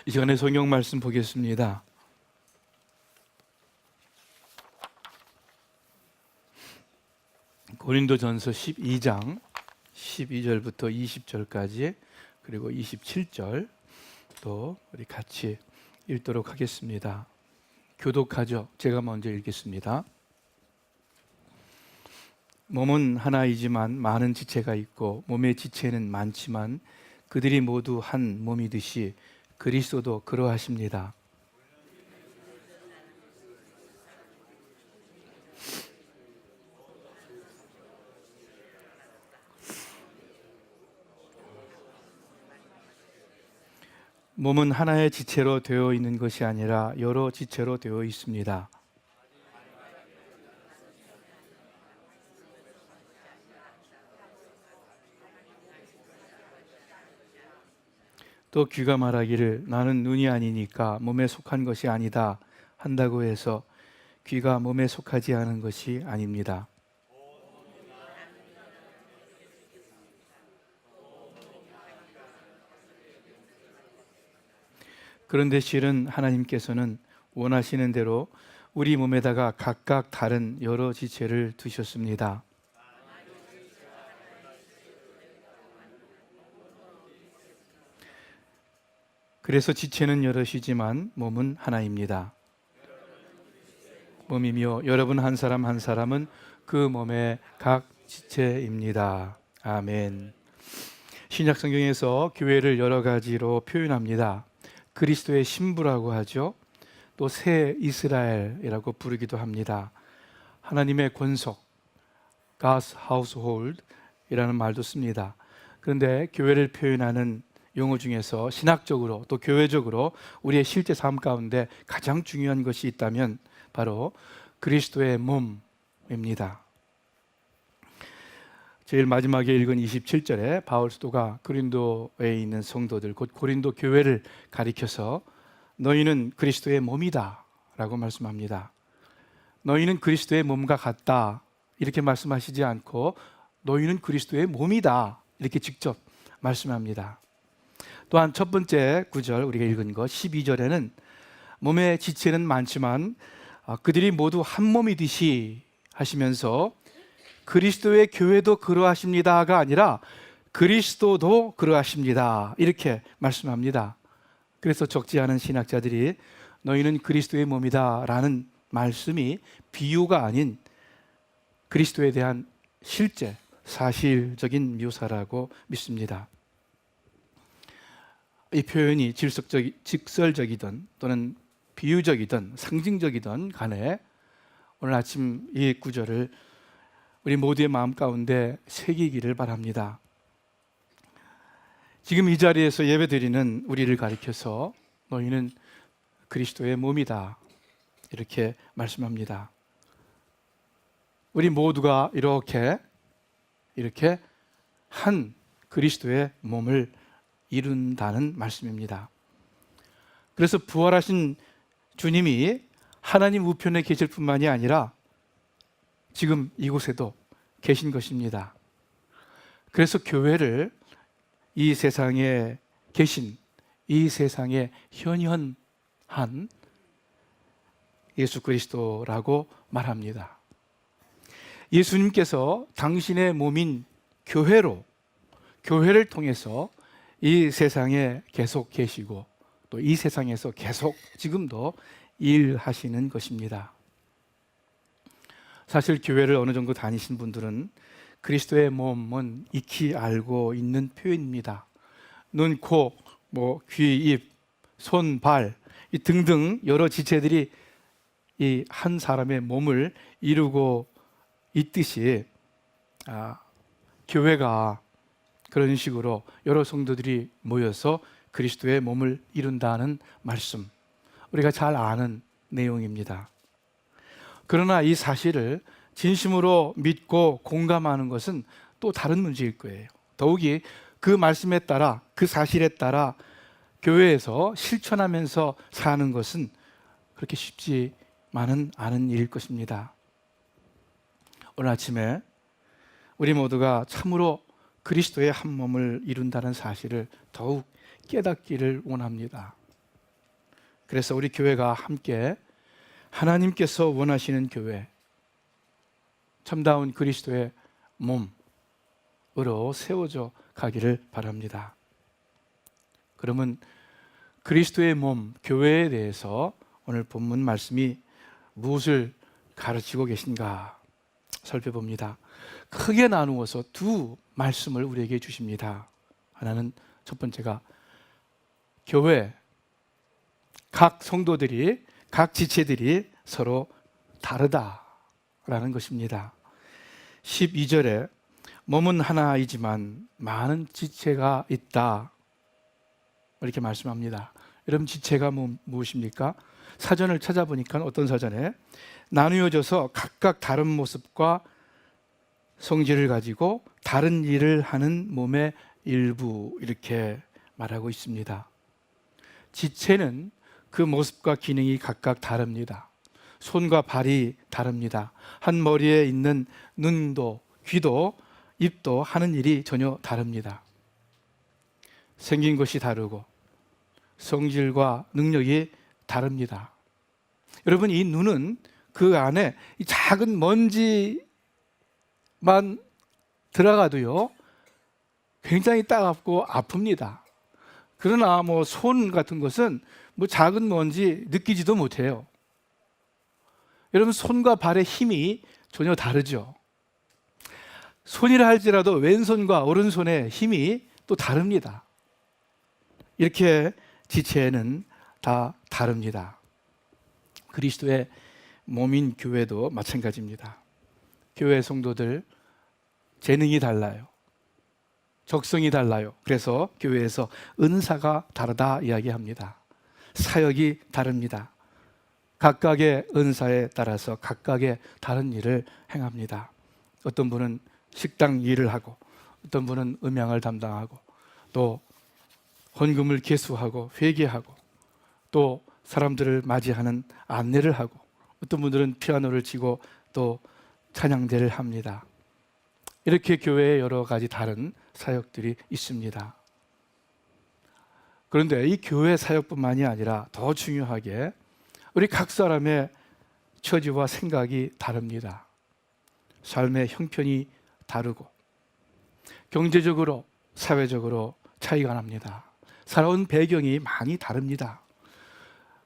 이 시간에 성경 말씀 보겠습니다. 고린도전서 12장 12절부터 20절까지 그리고 27절 또 우리 같이 읽도록 하겠습니다. 교독하죠. 제가 먼저 읽겠습니다. 몸은 하나이지만 많은 지체가 있고 몸의 지체는 많지만 그들이 모두 한 몸이듯이 그리스도도 그러하십니다. 몸은 하나의 지체로 되어 있는 것이 아니라 여러 지체로 되어 있습니다. 또 귀가 말하기를 나는 눈이 아니니까 몸에 속한 것이 아니다 한다고 해서 귀가 몸에 속하지 않은 것이 아닙니다. 그런데 실은 하나님께서는 원하시는 대로 우리 몸에다가 각각 다른 여러 지체를 두셨습니다. 그래서 지체는 여럿이지만 몸은 하나입니다. 몸이며 여러분 한 사람 한 사람은 그 몸의 각 지체입니다. 아멘. 신약 성경에서 교회를 여러 가지로 표현합니다. 그리스도의 신부라고 하죠. 또 새 이스라엘이라고 부르기도 합니다. 하나님의 권속, God's household 이라는 말도 씁니다. 그런데 교회를 표현하는 용어 중에서 신학적으로 또 교회적으로 우리의 실제 삶 가운데 가장 중요한 것이 있다면 바로 그리스도의 몸입니다. 제일 마지막에 읽은 27절에 바울 사도가 고린도에 있는 성도들 곧 고린도 교회를 가리켜서 너희는 그리스도의 몸이다 라고 말씀합니다. 너희는 그리스도의 몸과 같다 이렇게 말씀하시지 않고 너희는 그리스도의 몸이다 이렇게 직접 말씀합니다. 또한 첫 번째 구절 우리가 읽은 것 12절에는 몸의 지체는 많지만 그들이 모두 한 몸이듯이 하시면서 그리스도의 교회도 그러하십니다가 아니라 그리스도도 그러하십니다 이렇게 말씀합니다. 그래서 적지 않은 신학자들이 너희는 그리스도의 몸이다 라는 말씀이 비유가 아닌 그리스도에 대한 실제 사실적인 묘사라고 믿습니다. 이 표현이 직설적이든 또는 비유적이든 상징적이든 간에 오늘 아침 이 구절을 우리 모두의 마음 가운데 새기기를 바랍니다. 지금 이 자리에서 예배드리는 우리를 가리켜서 너희는 그리스도의 몸이다 이렇게 말씀합니다. 우리 모두가 이렇게 한 그리스도의 몸을 이룬다는 말씀입니다. 그래서 부활하신 주님이 하나님 우편에 계실 뿐만이 아니라 지금 이곳에도 계신 것입니다. 그래서 교회를 이 세상에 계신 이 세상에 현현한 예수 그리스도라고 말합니다. 예수님께서 당신의 몸인 교회를 통해서 이 세상에 계속 계시고 또 이 세상에서 계속 지금도 일하시는 것입니다. 사실 교회를 어느 정도 다니신 분들은 그리스도의 몸은 익히 알고 있는 표현입니다. 눈, 코, 귀, 입, 손, 발 등등 여러 지체들이 이 한 사람의 몸을 이루고 있듯이 교회가 그런 식으로 여러 성도들이 모여서 그리스도의 몸을 이룬다는 말씀 우리가 잘 아는 내용입니다. 그러나 이 사실을 진심으로 믿고 공감하는 것은 또 다른 문제일 거예요. 더욱이 그 말씀에 따라 그 사실에 따라 교회에서 실천하면서 사는 것은 그렇게 쉽지만은 않은 일일 것입니다. 오늘 아침에 우리 모두가 참으로 그리스도의 한 몸을 이룬다는 사실을 더욱 깨닫기를 원합니다. 그래서 우리 교회가 함께 하나님께서 원하시는 교회, 참다운 그리스도의 몸으로 세워져 가기를 바랍니다. 그러면 그리스도의 몸, 교회에 대해서 오늘 본문 말씀이 무엇을 가르치고 계신가 살펴봅니다. 크게 나누어서 두 말씀을 우리에게 주십니다. 하나는 첫 번째가 교회, 각 성도들이, 각 지체들이 서로 다르다라는 것입니다. 12절에 몸은 하나이지만 많은 지체가 있다, 이렇게 말씀합니다. 여러분, 지체가 무엇입니까? 사전을 찾아보니까 어떤 사전에 나누어져서 각각 다른 모습과 성질을 가지고 다른 일을 하는 몸의 일부, 이렇게 말하고 있습니다. 지체는 그 모습과 기능이 각각 다릅니다. 손과 발이 다릅니다. 한 머리에 있는 눈도, 귀도, 입도 하는 일이 전혀 다릅니다. 생긴 것이 다르고 성질과 능력이 다릅니다. 여러분, 이 눈은 그 안에 이 작은 먼지만 들어가도요 굉장히 따갑고 아픕니다. 그러나 손 같은 것은 작은 먼지 느끼지도 못해요. 여러분, 손과 발의 힘이 전혀 다르죠. 손이라 할지라도 왼손과 오른손의 힘이 또 다릅니다. 이렇게 지체는 다 다릅니다. 그리스도의 몸인 교회도 마찬가지입니다. 교회 성도들 재능이 달라요. 적성이 달라요. 그래서 교회에서 은사가 다르다 이야기합니다. 사역이 다릅니다. 각각의 은사에 따라서 각각의 다른 일을 행합니다. 어떤 분은 식당 일을 하고, 어떤 분은 음향을 담당하고, 또 헌금을 계수하고 회계하고, 또 사람들을 맞이하는 안내를 하고, 어떤 분들은 피아노를 치고 또 찬양대를 합니다. 이렇게 교회에 여러 가지 다른 사역들이 있습니다. 그런데 이 교회 사역뿐만이 아니라 더 중요하게 우리 각 사람의 처지와 생각이 다릅니다. 삶의 형편이 다르고 경제적으로, 사회적으로 차이가 납니다. 살아온 배경이 많이 다릅니다.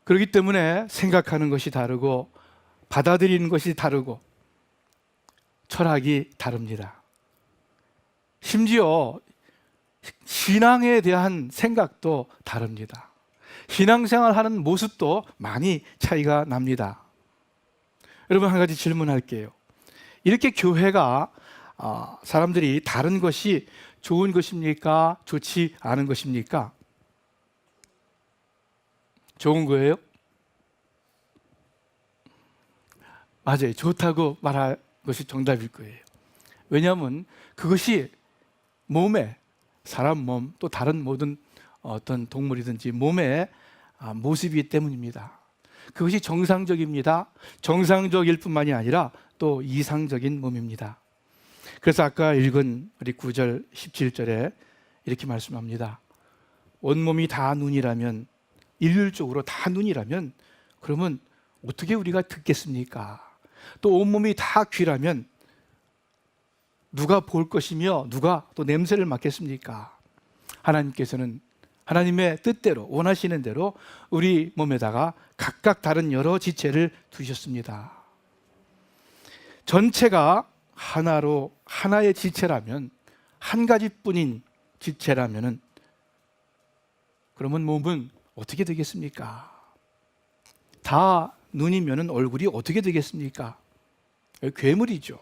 그렇기 때문에 생각하는 것이 다르고 받아들이는 것이 다르고 철학이 다릅니다. 심지어 신앙에 대한 생각도 다릅니다. 신앙생활하는 모습도 많이 차이가 납니다. 여러분, 한 가지 질문할게요. 이렇게 교회가 사람들이 다른 것이 좋은 것입니까? 좋지 않은 것입니까? 좋은 거예요? 맞아요. 좋다고 말할 것이 정답일 거예요. 왜냐하면 그것이 몸에, 사람 몸, 또 다른 모든 어떤 동물이든지 몸의 모습이기 때문입니다. 그것이 정상적입니다. 정상적일 뿐만이 아니라 또 이상적인 몸입니다. 그래서 아까 읽은 우리 9절 17절에 이렇게 말씀합니다. 온몸이 다 눈이라면, 일률적으로 다 눈이라면 그러면 어떻게 우리가 듣겠습니까? 또 온몸이 다 귀라면 누가 볼 것이며 누가 또 냄새를 맡겠습니까? 하나님께서는 하나님의 뜻대로, 원하시는 대로 우리 몸에다가 각각 다른 여러 지체를 두셨습니다. 전체가 하나로, 하나의 지체라면, 한 가지뿐인 지체라면 그러면 몸은 어떻게 되겠습니까? 다 눈이면 얼굴이 어떻게 되겠습니까? 괴물이죠.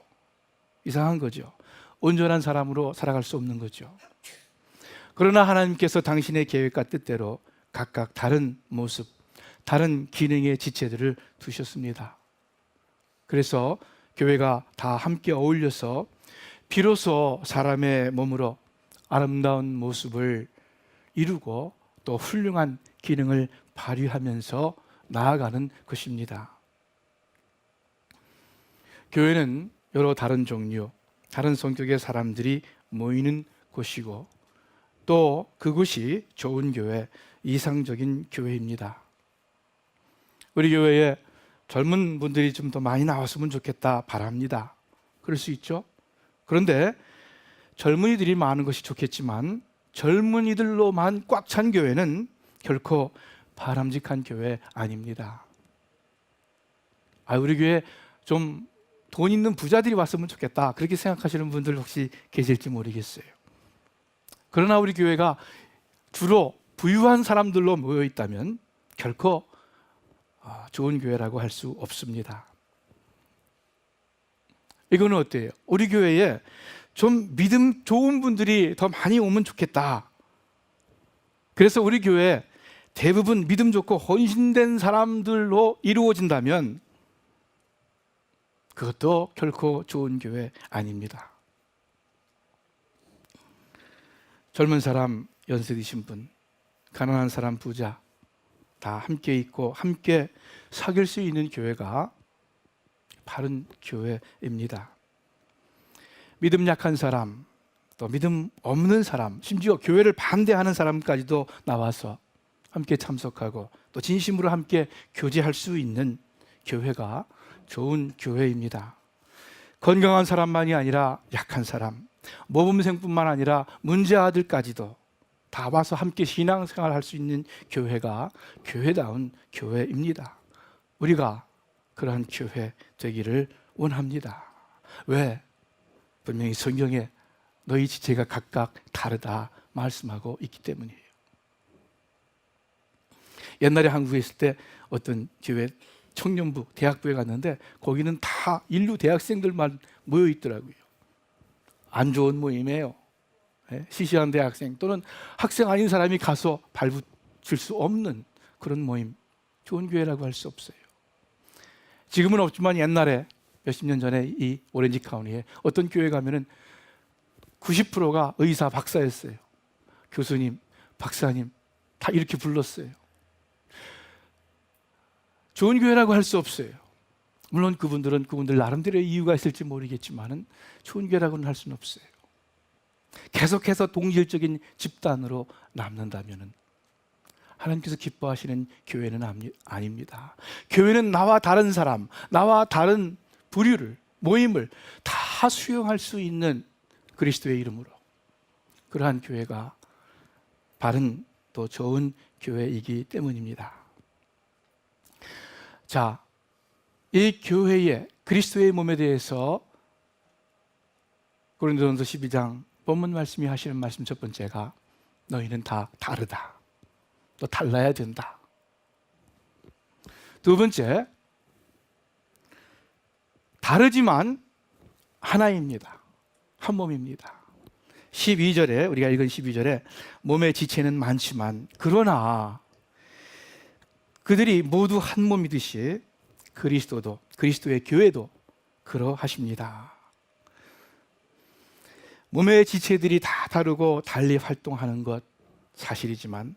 이상한 거죠. 온전한 사람으로 살아갈 수 없는 거죠. 그러나 하나님께서 당신의 계획과 뜻대로 각각 다른 모습, 다른 기능의 지체들을 두셨습니다. 그래서 교회가 다 함께 어울려서 비로소 사람의 몸으로 아름다운 모습을 이루고 또 훌륭한 기능을 발휘하면서 나아가는 것입니다. 교회는 여러 다른 종류, 다른 성격의 사람들이 모이는 곳이고 또 그곳이 좋은 교회, 이상적인 교회입니다. 우리 교회에 젊은 분들이 좀 더 많이 나왔으면 좋겠다 바랍니다. 그럴 수 있죠. 그런데 젊은이들이 많은 것이 좋겠지만 젊은이들로만 꽉 찬 교회는 결코 바람직한 교회 아닙니다. 우리 교회 좀 돈 있는 부자들이 왔으면 좋겠다, 그렇게 생각하시는 분들 혹시 계실지 모르겠어요. 그러나 우리 교회가 주로 부유한 사람들로 모여 있다면 결코 좋은 교회라고 할 수 없습니다. 이거는 어때요? 우리 교회에 좀 믿음 좋은 분들이 더 많이 오면 좋겠다. 그래서 우리 교회 대부분 믿음 좋고 헌신된 사람들로 이루어진다면 그것도 결코 좋은 교회 아닙니다. 젊은 사람, 연세 드신 분, 가난한 사람, 부자 다 함께 있고 함께 사귈 수 있는 교회가 바른 교회입니다. 믿음 약한 사람, 또 믿음 없는 사람, 심지어 교회를 반대하는 사람까지도 나와서 함께 참석하고 또 진심으로 함께 교제할 수 있는 교회가 좋은 교회입니다. 건강한 사람만이 아니라 약한 사람, 모범생뿐만 아니라 문제아들까지도 다 와서 함께 신앙생활 할 수 있는 교회가 교회다운 교회입니다. 우리가 그러한 교회 되기를 원합니다. 왜? 분명히 성경에 너희 지체가 각각 다르다 말씀하고 있기 때문이에요. 옛날에 한국에 있을 때 어떤 교회 청년부, 대학부에 갔는데 거기는 다 인류 대학생들만 모여 있더라고요. 안 좋은 모임이에요. 시시한 대학생 또는 학생 아닌 사람이 가서 발붙일 수 없는 그런 모임, 좋은 교회라고 할 수 없어요. 지금은 없지만 옛날에 몇십 년 전에 이 오렌지 카운티에 어떤 교회 가면은 90%가 의사, 박사였어요. 교수님, 박사님 다 이렇게 불렀어요. 좋은 교회라고 할 수 없어요. 물론 그분들 나름대로의 이유가 있을지 모르겠지만은 좋은 교회라고는 할 수는 없어요. 계속해서 동질적인 집단으로 남는다면은 하나님께서 기뻐하시는 교회는 아닙니다. 교회는 나와 다른 사람, 나와 다른 부류를, 모임을 다 수용할 수 있는 그리스도의 이름으로 그러한 교회가 바른 또 좋은 교회이기 때문입니다. 자, 이 교회의 그리스도의 몸에 대해서 고린도전서 12장 본문 말씀이 하시는 말씀 첫 번째가 너희는 다 다르다. 또 달라야 된다. 두 번째, 다르지만 하나입니다. 한 몸입니다. 12절에 우리가 읽은 12절에 몸의 지체는 많지만 그러나 그들이 모두 한 몸이듯이 그리스도도, 그리스도의 교회도 그러하십니다. 몸의 지체들이 다 다르고 달리 활동하는 것 사실이지만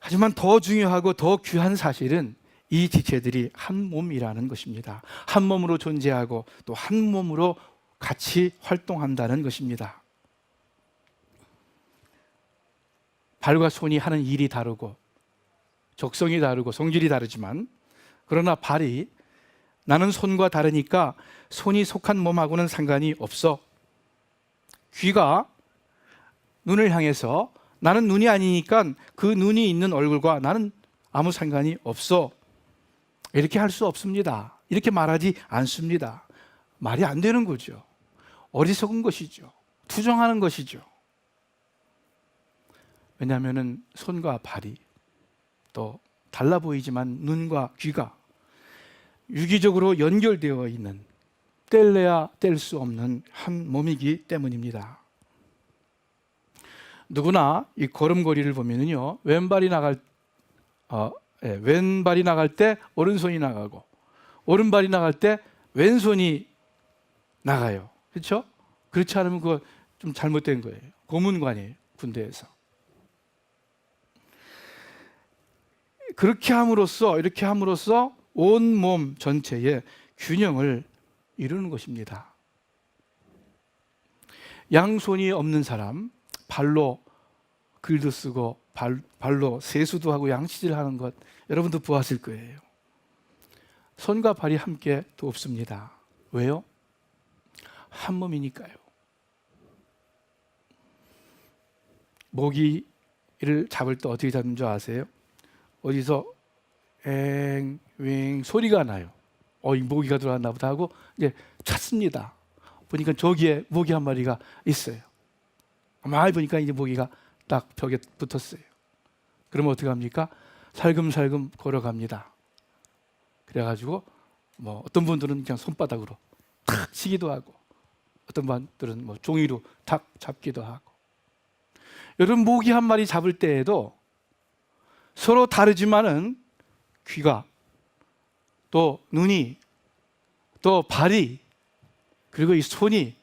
하지만 더 중요하고 더 귀한 사실은 이 지체들이 한 몸이라는 것입니다. 한 몸으로 존재하고 또 한 몸으로 같이 활동한다는 것입니다. 발과 손이 하는 일이 다르고 적성이 다르고 성질이 다르지만 그러나 발이 나는 손과 다르니까 손이 속한 몸하고는 상관이 없어. 귀가 눈을 향해서 나는 눈이 아니니까 그 눈이 있는 얼굴과 나는 아무 상관이 없어. 이렇게 할 수 없습니다. 이렇게 말하지 않습니다. 말이 안 되는 거죠. 어리석은 것이죠. 투정하는 것이죠. 왜냐하면 손과 발이 또 달라 보이지만 눈과 귀가 유기적으로 연결되어 있는 뗄래야 뗄 수 없는 한 몸이기 때문입니다. 누구나 이 걸음걸이를 보면은요, 왼발이 나갈 때 오른손이 나가고 오른발이 나갈 때 왼손이 나가요. 그렇죠? 그렇지 않으면 그거 좀 잘못된 거예요. 고문관이에요, 군대에서. 이렇게 함으로써 온 몸 전체의 균형을 이루는 것입니다. 양손이 없는 사람, 발로 글도 쓰고 발로 세수도 하고 양치질 하는 것 여러분도 보았을 거예요. 손과 발이 함께 또 없습니다. 왜요? 한 몸이니까요. 모기를 잡을 때 어떻게 잡는 줄 아세요? 어디서 앵 소리가 나요. 이 모기가 들어왔나 보다 하고 이제 찾습니다. 보니까 저기에 모기 한 마리가 있어요. 가만히 보니까 이제 모기가 딱 벽에 붙었어요. 그러면 어떻게 합니까? 살금살금 걸어갑니다. 그래가지고 어떤 분들은 그냥 손바닥으로 탁 치기도 하고, 어떤 분들은 종이로 탁 잡기도 하고. 여러분, 모기 한 마리 잡을 때에도 서로 다르지만은 귀가, 또 눈이, 또 발이, 그리고 이 손이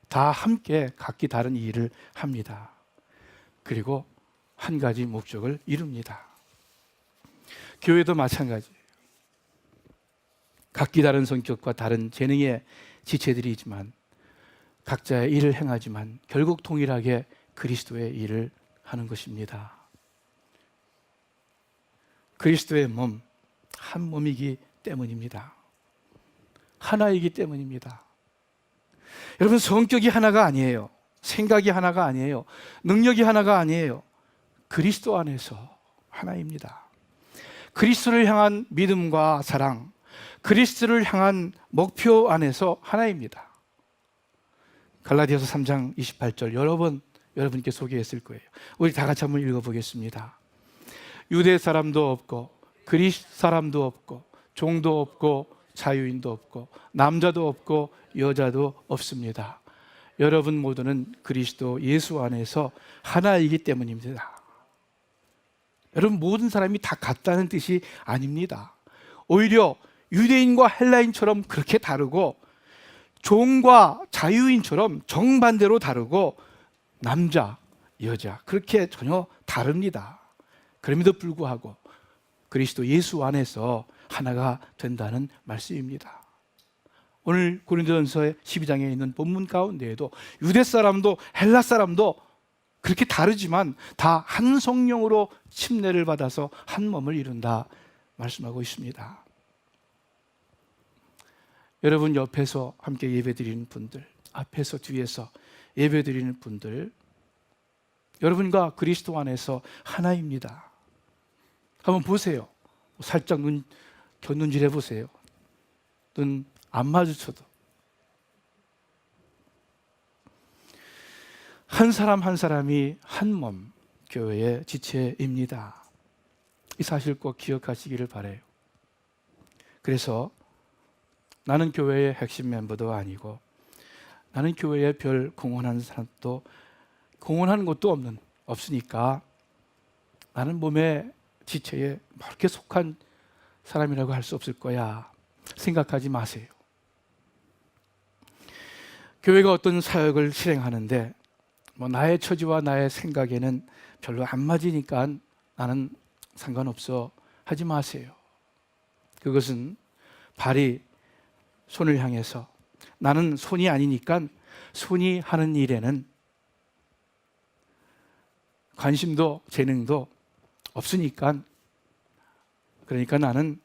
다 함께 각기 다른 일을 합니다. 그리고 한 가지 목적을 이룹니다. 교회도 마찬가지예요. 각기 다른 성격과 다른 재능의 지체들이 있지만 각자의 일을 행하지만 결국 동일하게 그리스도의 일을 하는 것입니다. 그리스도의 몸, 한 몸이기 때문입니다. 하나이기 때문입니다. 여러분, 성격이 하나가 아니에요. 생각이 하나가 아니에요. 능력이 하나가 아니에요. 그리스도 안에서 하나입니다. 그리스도를 향한 믿음과 사랑, 그리스도를 향한 목표 안에서 하나입니다. 갈라디아서 3장 28절 여러 번 여러분께 소개했을 거예요. 우리 다 같이 한번 읽어보겠습니다. 유대 사람도 없고 그리스 사람도 없고 종도 없고 자유인도 없고 남자도 없고 여자도 없습니다. 여러분 모두는 그리스도 예수 안에서 하나이기 때문입니다. 여러분, 모든 사람이 다 같다는 뜻이 아닙니다. 오히려 유대인과 헬라인처럼 그렇게 다르고, 종과 자유인처럼 정반대로 다르고, 남자, 여자 그렇게 전혀 다릅니다. 그럼에도 불구하고 그리스도 예수 안에서 하나가 된다는 말씀입니다. 오늘 고린도전서 12장에 있는 본문 가운데에도 유대 사람도 헬라 사람도 그렇게 다르지만 다 한 성령으로 침례를 받아서 한 몸을 이룬다 말씀하고 있습니다. 여러분 옆에서 함께 예배드리는 분들, 앞에서 뒤에서 예배드리는 분들, 여러분과 그리스도 안에서 하나입니다. 한번 보세요. 살짝 곁눈질 해보세요. 눈 안 마주쳐도 한 사람 한 사람이 한 몸, 교회의 지체입니다. 이 사실 꼭 기억하시기를 바라요. 그래서 나는 교회의 핵심 멤버도 아니고, 나는 교회에 별 공헌하는 사람도, 공헌하는 것도 없으니까 나는 몸의 지체에 그렇게 속한 사람이라고 할 수 없을 거야 생각하지 마세요. 교회가 어떤 사역을 실행하는데 나의 처지와 나의 생각에는 별로 안 맞으니까 나는 상관없어 하지 마세요. 그것은 발이 손을 향해서 나는 손이 아니니까 손이 하는 일에는 관심도 재능도 없으니까, 그러니까 나는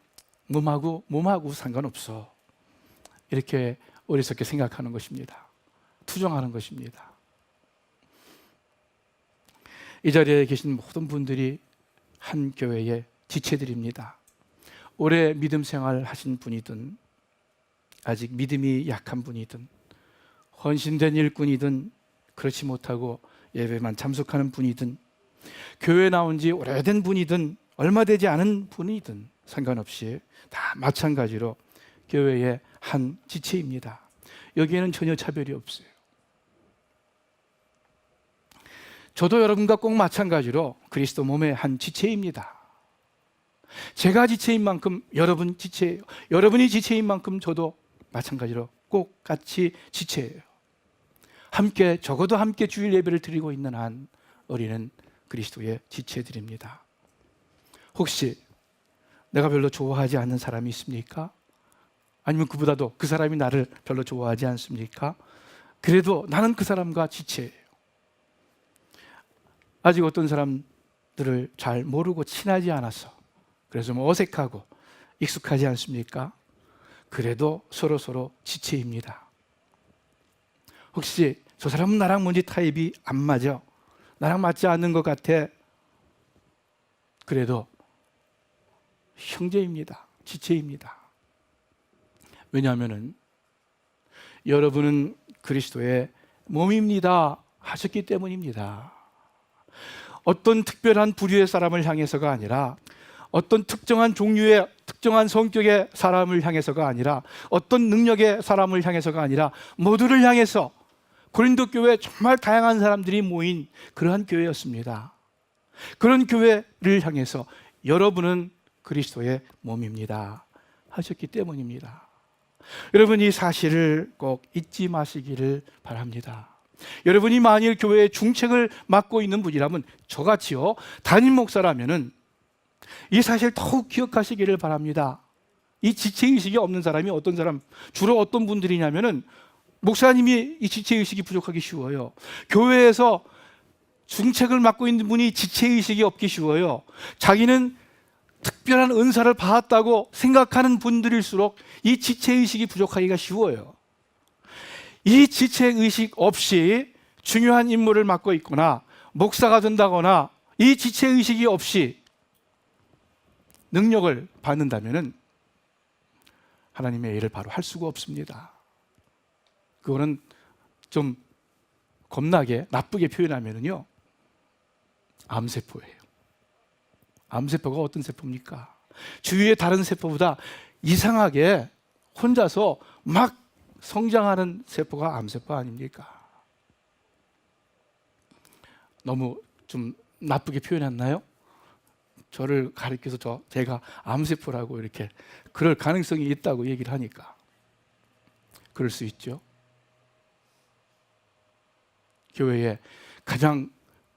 몸하고 상관없어, 이렇게 어리석게 생각하는 것입니다. 투정하는 것입니다. 이 자리에 계신 모든 분들이 한 교회의 지체들입니다. 오래 믿음 생활 하신 분이든 아직 믿음이 약한 분이든 헌신된 일꾼이든 그렇지 못하고 예배만 참석하는 분이든 교회 나온 지 오래된 분이든 얼마 되지 않은 분이든 상관없이 다 마찬가지로 교회의 한 지체입니다. 여기에는 전혀 차별이 없어요. 저도 여러분과 꼭 마찬가지로 그리스도 몸의 한 지체입니다. 제가 지체인 만큼 여러분 지체예요. 여러분이 지체인 만큼 저도 마찬가지로 꼭 같이 지체예요. 함께, 적어도 함께 주일 예배를 드리고 있는 한 우리는 그리스도의 지체들입니다. 혹시 내가 별로 좋아하지 않는 사람이 있습니까? 아니면 그보다도 그 사람이 나를 별로 좋아하지 않습니까? 그래도 나는 그 사람과 지체예요. 아직 어떤 사람들을 잘 모르고 친하지 않아서 그래서 어색하고 익숙하지 않습니까? 그래도 서로 지체입니다. 혹시 저 사람은 나랑 뭔지 타입이 안 맞아, 나랑 맞지 않는 것 같아, 그래도 형제입니다. 지체입니다. 왜냐하면 여러분은 그리스도의 몸입니다 하셨기 때문입니다. 어떤 특별한 부류의 사람을 향해서가 아니라, 어떤 특정한 종류의 특정한 성격의 사람을 향해서가 아니라, 어떤 능력의 사람을 향해서가 아니라 모두를 향해서, 고린도 교회 정말 다양한 사람들이 모인 그러한 교회였습니다. 그런 교회를 향해서 여러분은 그리스도의 몸입니다 하셨기 때문입니다. 여러분, 이 사실을 꼭 잊지 마시기를 바랍니다. 여러분이 만일 교회의 중책을 맡고 있는 분이라면, 저같이요 담임 목사라면은 이 사실 더욱 기억하시기를 바랍니다. 이 지체의식이 없는 사람이 어떤 사람, 주로 어떤 분들이냐면은, 목사님이 이 지체의식이 부족하기 쉬워요. 교회에서 중책을 맡고 있는 분이 지체의식이 없기 쉬워요. 자기는 특별한 은사를 받았다고 생각하는 분들일수록 이 지체의식이 부족하기가 쉬워요. 이 지체의식 없이 중요한 임무를 맡고 있거나 목사가 된다거나 이 지체의식이 없이 능력을 받는다면 하나님의 일을 바로 할 수가 없습니다. 그거는 좀 겁나게 나쁘게 표현하면요, 암세포예요. 암세포가 어떤 세포입니까? 주위의 다른 세포보다 이상하게 혼자서 막 성장하는 세포가 암세포 아닙니까? 너무 좀 나쁘게 표현했나요? 저를 가리켜서 제가 암세포라고 이렇게 그럴 가능성이 있다고 얘기를 하니까 그럴 수 있죠. 교회에 가장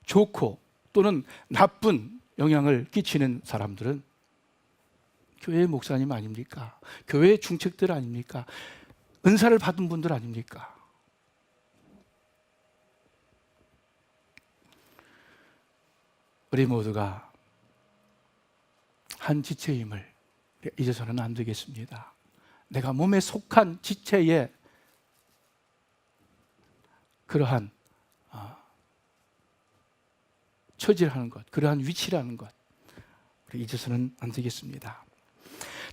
좋고 또는 나쁜 영향을 끼치는 사람들은 교회의 목사님 아닙니까? 교회의 중책들 아닙니까? 은사를 받은 분들 아닙니까? 우리 모두가 한 지체임을 잊어서는 안 되겠습니다. 내가 몸에 속한 지체에 그러한 처지라는 것, 그러한 위치라는 것, 우리 잊어서는 안 되겠습니다.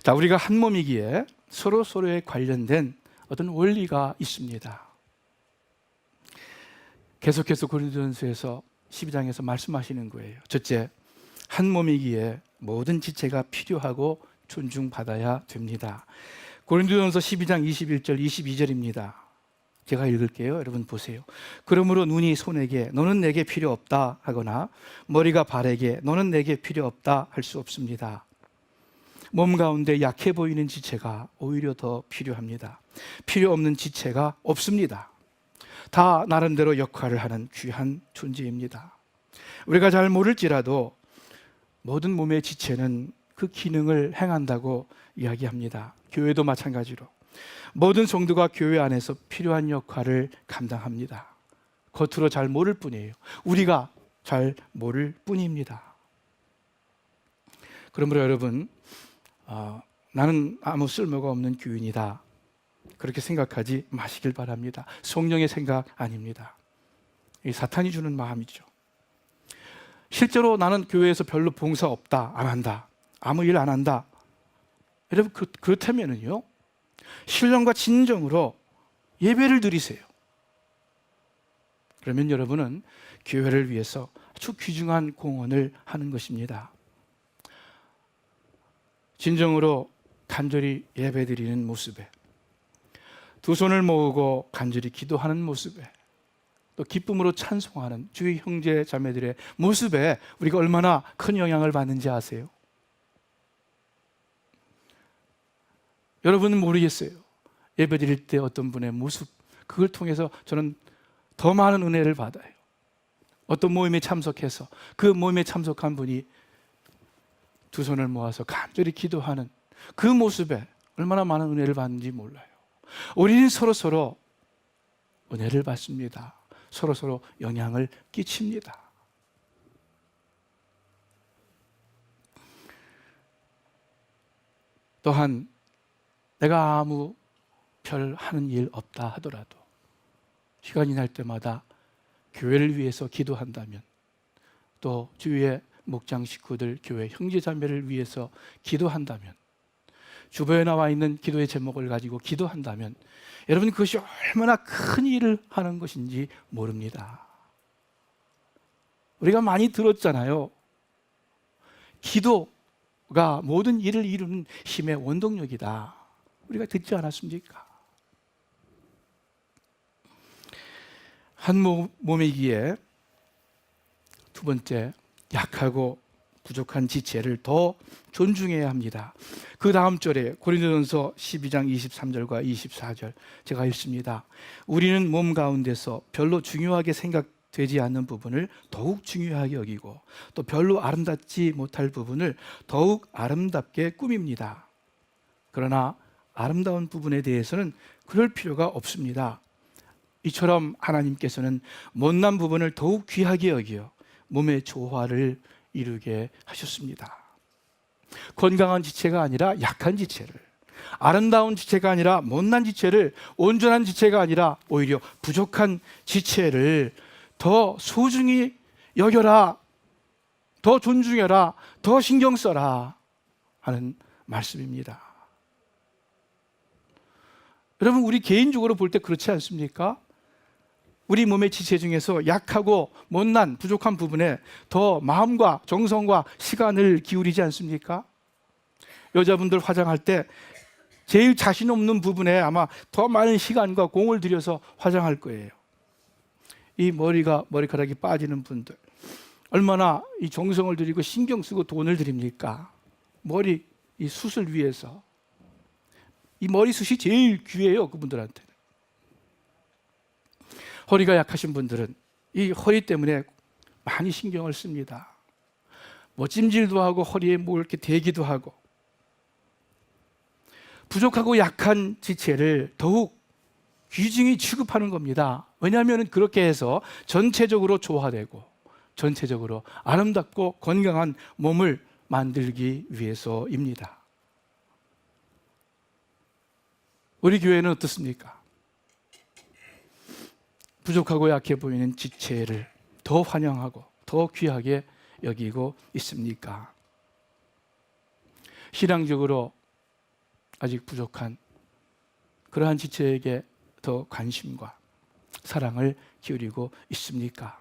자, 우리가 한 몸이기에 서로에 관련된 어떤 원리가 있습니다. 계속해서 고린도전서에서 12장에서 말씀하시는 거예요. 첫째, 한 몸이기에 모든 지체가 필요하고 존중받아야 됩니다. 고린도전서 12장 21절 22절입니다. 제가 읽을게요. 여러분 보세요. 그러므로 눈이 손에게 너는 내게 필요 없다 하거나 머리가 발에게 너는 내게 필요 없다 할 수 없습니다. 몸 가운데 약해 보이는 지체가 오히려 더 필요합니다. 필요 없는 지체가 없습니다. 다 나름대로 역할을 하는 귀한 존재입니다. 우리가 잘 모를지라도 모든 몸의 지체는 그 기능을 행한다고 이야기합니다. 교회도 마찬가지로 모든 성도가 교회 안에서 필요한 역할을 감당합니다. 겉으로 잘 모를 뿐이에요. 우리가 잘 모를 뿐입니다. 그러므로 여러분, 나는 아무 쓸모가 없는 교인이다, 그렇게 생각하지 마시길 바랍니다. 성령의 생각 아닙니다. 이 사탄이 주는 마음이죠. 실제로 나는 교회에서 별로 봉사 없다, 안 한다, 아무 일 안 한다, 여러분 그렇다면은요, 신령과 진정으로 예배를 드리세요. 그러면 여러분은 교회를 위해서 아주 귀중한 공헌을 하는 것입니다. 진정으로 간절히 예배드리는 모습에, 두 손을 모으고 간절히 기도하는 모습에, 또 기쁨으로 찬송하는 주의 형제 자매들의 모습에 우리가 얼마나 큰 영향을 받는지 아세요? 여러분은 모르겠어요. 예배드릴 때 어떤 분의 모습, 그걸 통해서 저는 더 많은 은혜를 받아요. 어떤 모임에 참석해서 그 모임에 참석한 분이 두 손을 모아서 간절히 기도하는 그 모습에 얼마나 많은 은혜를 받는지 몰라요. 우리는 서로 은혜를 받습니다. 서로 영향을 끼칩니다. 또한 내가 아무 별 하는 일 없다 하더라도 시간이 날 때마다 교회를 위해서 기도한다면, 또 주위의 목장 식구들, 교회 형제자매를 위해서 기도한다면, 주변에 나와 있는 기도의 제목을 가지고 기도한다면 여러분, 그것이 얼마나 큰 일을 하는 것인지 모릅니다. 우리가 많이 들었잖아요. 기도가 모든 일을 이루는 힘의 원동력이다. 우리가 듣지 않았습니까? 한 몸이기에 두 번째, 약하고 부족한 지체를 더 존중해야 합니다. 그 다음 절에 고린도전서 12장 23절과 24절 제가 읽습니다. 우리는 몸 가운데서 별로 중요하게 생각되지 않는 부분을 더욱 중요하게 여기고, 또 별로 아름답지 못할 부분을 더욱 아름답게 꾸밉니다. 그러나 아름다운 부분에 대해서는 그럴 필요가 없습니다. 이처럼 하나님께서는 못난 부분을 더욱 귀하게 여기어 몸의 조화를 이루게 하셨습니다. 건강한 지체가 아니라 약한 지체를, 아름다운 지체가 아니라 못난 지체를, 온전한 지체가 아니라 오히려 부족한 지체를 더 소중히 여겨라, 더 존중해라, 더 신경 써라 하는 말씀입니다. 여러분, 우리 개인적으로 볼 때 그렇지 않습니까? 우리 몸의 지체 중에서 약하고 못난 부족한 부분에 더 마음과 정성과 시간을 기울이지 않습니까? 여자분들 화장할 때 제일 자신 없는 부분에 아마 더 많은 시간과 공을 들여서 화장할 거예요. 이 머리카락이 빠지는 분들, 얼마나 이 정성을 들이고 신경 쓰고 돈을 들입니까? 머리 이 숱을 위해서. 이 머리숱이 제일 귀해요, 그분들한테는. 허리가 약하신 분들은 이 허리 때문에 많이 신경을 씁니다. 뭐 찜질도 하고 허리에 뭐 이렇게 대기도 하고. 부족하고 약한 지체를 더욱 귀중히 취급하는 겁니다. 왜냐하면 그렇게 해서 전체적으로 조화되고 전체적으로 아름답고 건강한 몸을 만들기 위해서입니다. 우리 교회는 어떻습니까? 부족하고 약해 보이는 지체를 더 환영하고 더 귀하게 여기고 있습니까? 신앙적으로 아직 부족한 그러한 지체에게 더 관심과 사랑을 기울이고 있습니까?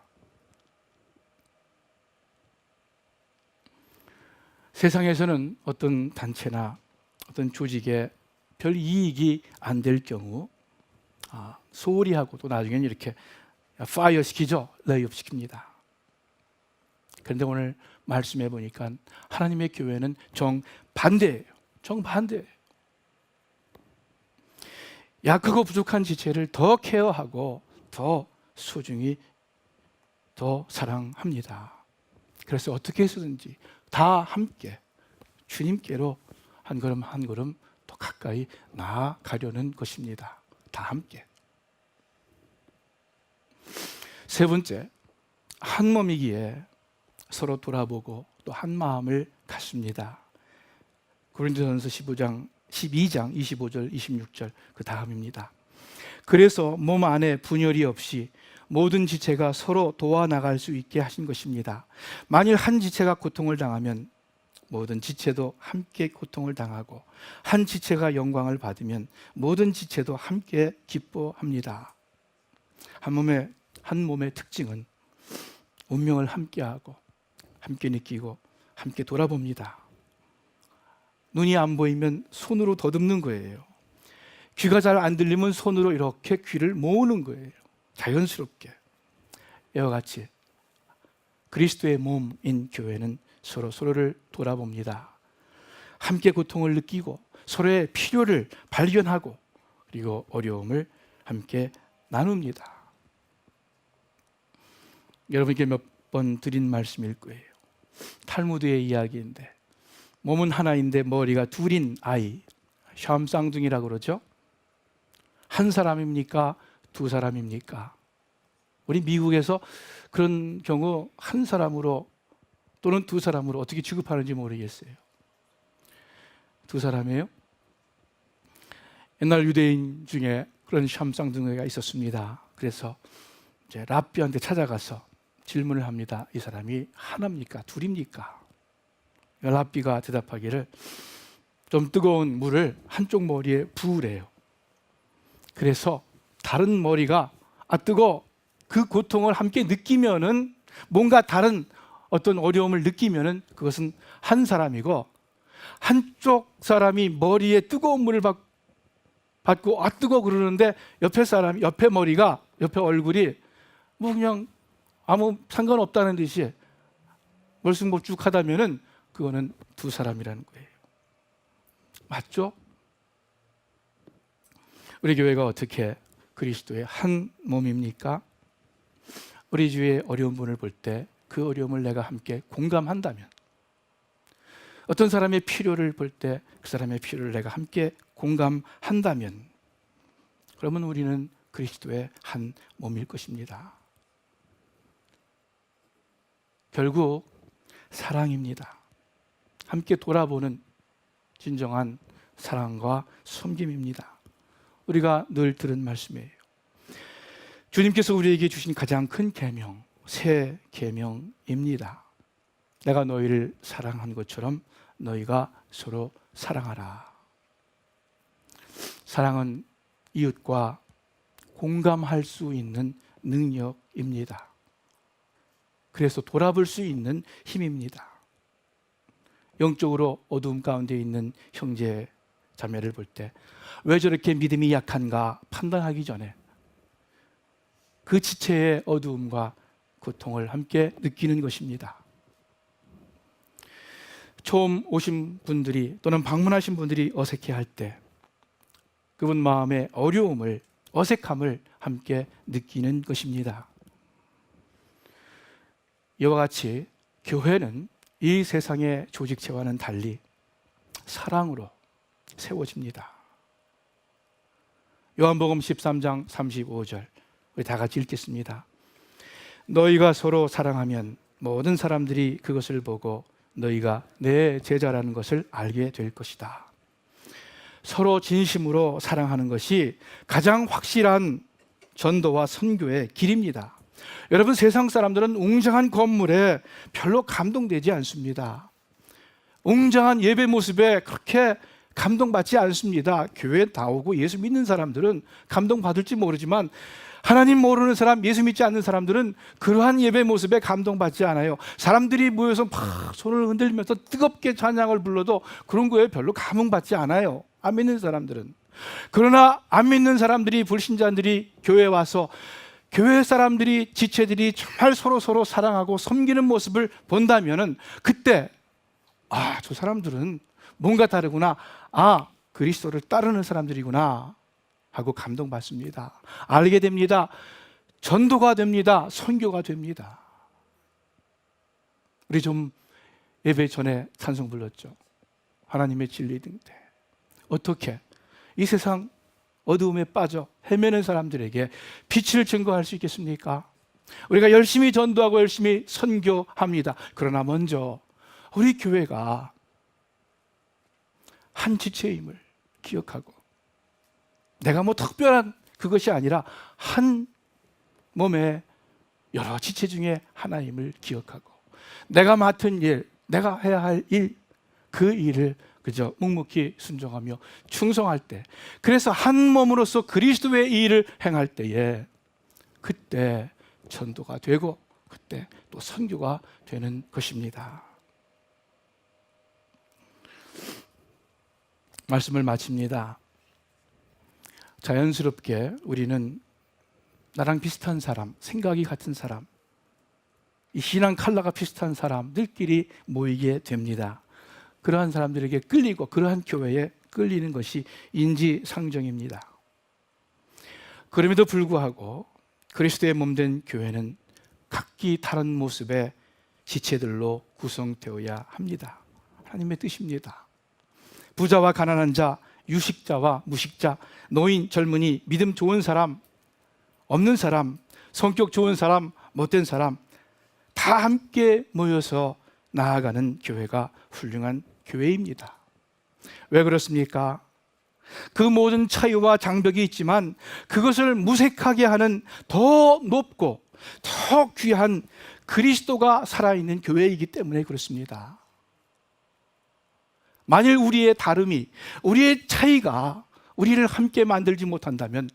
세상에서는 어떤 단체나 어떤 조직에 별 이익이 안 될 경우 소홀히 하고 또 나중에는 이렇게 파이어 시키죠. 레이업 시킵니다. 그런데 오늘 말씀해 보니까 하나님의 교회는 정반대예요. 정반대예요. 약하고 부족한 지체를 더 케어하고 더 소중히 더 사랑합니다. 그래서 어떻게 해서든지 다 함께 주님께로 한 걸음 한 걸음 더 가까이 나아가려는 것입니다. 다 함께. 세 번째, 한 몸이기에 서로 돌아보고 또 한 마음을 갖습니다. 고린도전서 12장 25절 26절 그 다음입니다. 그래서 몸 안에 분열이 없이 모든 지체가 서로 도와나갈 수 있게 하신 것입니다. 만일 한 지체가 고통을 당하면 모든 지체도 함께 고통을 당하고, 한 지체가 영광을 받으면 모든 지체도 함께 기뻐합니다. 한 몸의 특징은 운명을 함께하고 함께 느끼고 함께 돌아봅니다. 눈이 안 보이면 손으로 더듬는 거예요. 귀가 잘 안 들리면 손으로 이렇게 귀를 모으는 거예요. 자연스럽게. 이와 같이 그리스도의 몸인 교회는 서로를 돌아봅니다. 함께 고통을 느끼고 서로의 필요를 발견하고 그리고 어려움을 함께 나눕니다. 여러분께 몇 번 드린 말씀일 거예요. 탈무드의 이야기인데, 몸은 하나인데 머리가 둘인 아이, 샴쌍둥이라고 그러죠. 한 사람입니까? 두 사람입니까? 우리 미국에서 그런 경우 한 사람으로 또는 두 사람으로 어떻게 취급하는지 모르겠어요. 두 사람이에요? 옛날 유대인 중에 그런 시험 쌍둥이가 있었습니다. 그래서 이제 랍비한테 찾아가서 질문을 합니다. 이 사람이 하나입니까? 둘입니까? 랍비가 대답하기를 좀 뜨거운 물을 한쪽 머리에 부으래요. 그래서 다른 머리가 뜨거워, 그 고통을 함께 느끼면은, 뭔가 다른 어떤 어려움을 느끼면은 그것은 한 사람이고, 한쪽 사람이 머리에 뜨거운 물을 받고 뜨거워 그러는데 옆에 사람이, 옆에 머리가, 옆에 얼굴이 뭐 그냥 아무 상관없다는 듯이 멀쑥멀쑥하다면은 그거는 두 사람이라는 거예요. 맞죠? 우리 교회가 어떻게 그리스도의 한 몸입니까? 우리 주위의 어려운 분을 볼 때 그 어려움을 내가 함께 공감한다면, 어떤 사람의 필요를 볼 때 그 사람의 필요를 내가 함께 공감한다면, 그러면 우리는 그리스도의 한 몸일 것입니다. 결국 사랑입니다. 함께 돌아보는 진정한 사랑과 섬김입니다. 우리가 늘 들은 말씀이에요. 주님께서 우리에게 주신 가장 큰 계명, 새 계명입니다. 내가 너희를 사랑한 것처럼 너희가 서로 사랑하라. 사랑은 이웃과 공감할 수 있는 능력입니다. 그래서 돌아볼 수 있는 힘입니다. 영적으로 어두움 가운데 있는 형제 자매를 볼 때 왜 저렇게 믿음이 약한가 판단하기 전에 그 지체의 어두움과 고통을 함께 느끼는 것입니다. 처음 오신 분들이 또는 방문하신 분들이 어색해할 때 그분 마음의 어려움을, 어색함을 함께 느끼는 것입니다. 이와 같이 교회는 이 세상의 조직체와는 달리 사랑으로 세워집니다. 요한복음 13장 35절 우리 다 같이 읽겠습니다. 너희가 서로 사랑하면 모든 사람들이 그것을 보고 너희가 내 제자라는 것을 알게 될 것이다. 서로 진심으로 사랑하는 것이 가장 확실한 전도와 선교의 길입니다. 여러분, 세상 사람들은 웅장한 건물에 별로 감동되지 않습니다. 웅장한 예배 모습에 그렇게 감동받지 않습니다. 교회에 나오고 예수 믿는 사람들은 감동받을지 모르지만 하나님 모르는 사람, 예수 믿지 않는 사람들은 그러한 예배 모습에 감동받지 않아요. 사람들이 모여서 막 손을 흔들면서 뜨겁게 찬양을 불러도 그런 거에 별로 감흥받지 않아요. 안 믿는 사람들은. 그러나 안 믿는 사람들이, 불신자들이 교회에 와서 교회 사람들이, 지체들이 정말 서로 사랑하고 섬기는 모습을 본다면은 그때 저 사람들은 뭔가 다르구나, 그리스도를 따르는 사람들이구나 하고 감동받습니다. 알게 됩니다. 전도가 됩니다. 선교가 됩니다. 우리 좀 예배 전에 찬송 불렀죠. 하나님의 진리 등대. 어떻게 이 세상 어두움에 빠져 헤매는 사람들에게 빛을 증거할 수 있겠습니까? 우리가 열심히 전도하고 열심히 선교합니다. 그러나 먼저 우리 교회가 한 지체임을 기억하고, 내가 뭐 특별한 그것이 아니라 한 몸의 여러 지체 중에 하나임을 기억하고, 내가 맡은 일, 내가 해야 할 일, 그 일을 그저 묵묵히 순종하며 충성할 때, 그래서 한 몸으로서 그리스도의 일을 행할 때에 그때 전도가 되고 그때 또 선교가 되는 것입니다. 말씀을 마칩니다. 자연스럽게 우리는 나랑 비슷한 사람, 생각이 같은 사람, 이 신앙 컬러가 비슷한 사람들끼리 모이게 됩니다. 그러한 사람들에게 끌리고 그러한 교회에 끌리는 것이 인지상정입니다. 그럼에도 불구하고 그리스도의 몸된 교회는 각기 다른 모습의 지체들로 구성되어야 합니다. 하나님의 뜻입니다. 부자와 가난한 자, 유식자와 무식자, 노인, 젊은이, 믿음 좋은 사람, 없는 사람, 성격 좋은 사람, 못된 사람 다 함께 모여서 나아가는 교회가 훌륭한 교회입니다. 왜 그렇습니까? 그 모든 차이와 장벽이 있지만 그것을 무색하게 하는 더 높고 더 귀한 그리스도가 살아있는 교회이기 때문에 그렇습니다. 만일 우리의 다름이, 우리의 차이가 우리를 함께 만들지 못한다면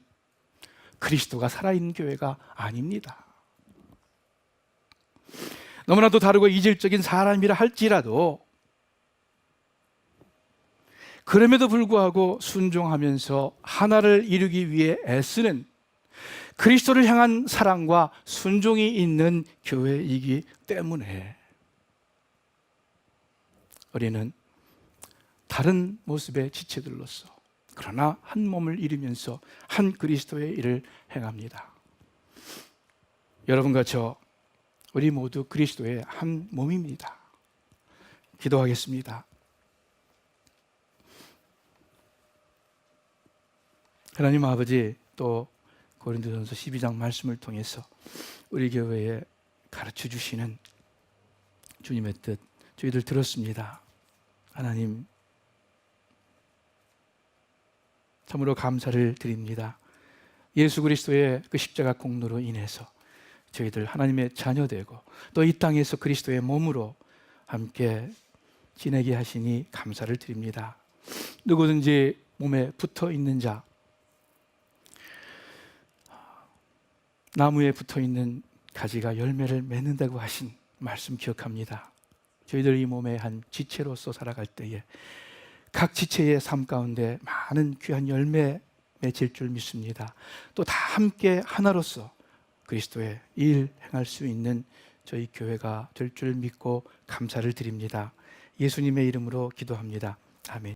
그리스도가 살아있는 교회가 아닙니다. 너무나도 다르고 이질적인 사람이라 할지라도 그럼에도 불구하고 순종하면서 하나를 이루기 위해 애쓰는 그리스도를 향한 사랑과 순종이 있는 교회이기 때문에 우리는 다른 모습의 지체들로서 그러나 한 몸을 이루면서 한 그리스도의 일을 행합니다. 여러분과 저 우리 모두 그리스도의 한 몸입니다. 기도하겠습니다. 하나님 아버지, 또 고린도전서 12장 말씀을 통해서 우리 교회에 가르쳐 주시는 주님의 뜻 저희들 들었습니다. 하나님, 참으로 감사를 드립니다. 예수 그리스도의 그 십자가 공로로 인해서 저희들 하나님의 자녀되고 또 이 땅에서 그리스도의 몸으로 함께 지내게 하시니 감사를 드립니다. 누구든지 몸에 붙어 있는 자, 나무에 붙어 있는 가지가 열매를 맺는다고 하신 말씀 기억합니다. 저희들 이 몸의 한 지체로서 살아갈 때에 각 지체의 삶 가운데 많은 귀한 열매 맺을 줄 믿습니다. 또 다 함께 하나로서 그리스도의 일 행할 수 있는 저희 교회가 될 줄 믿고 감사를 드립니다. 예수님의 이름으로 기도합니다. 아멘.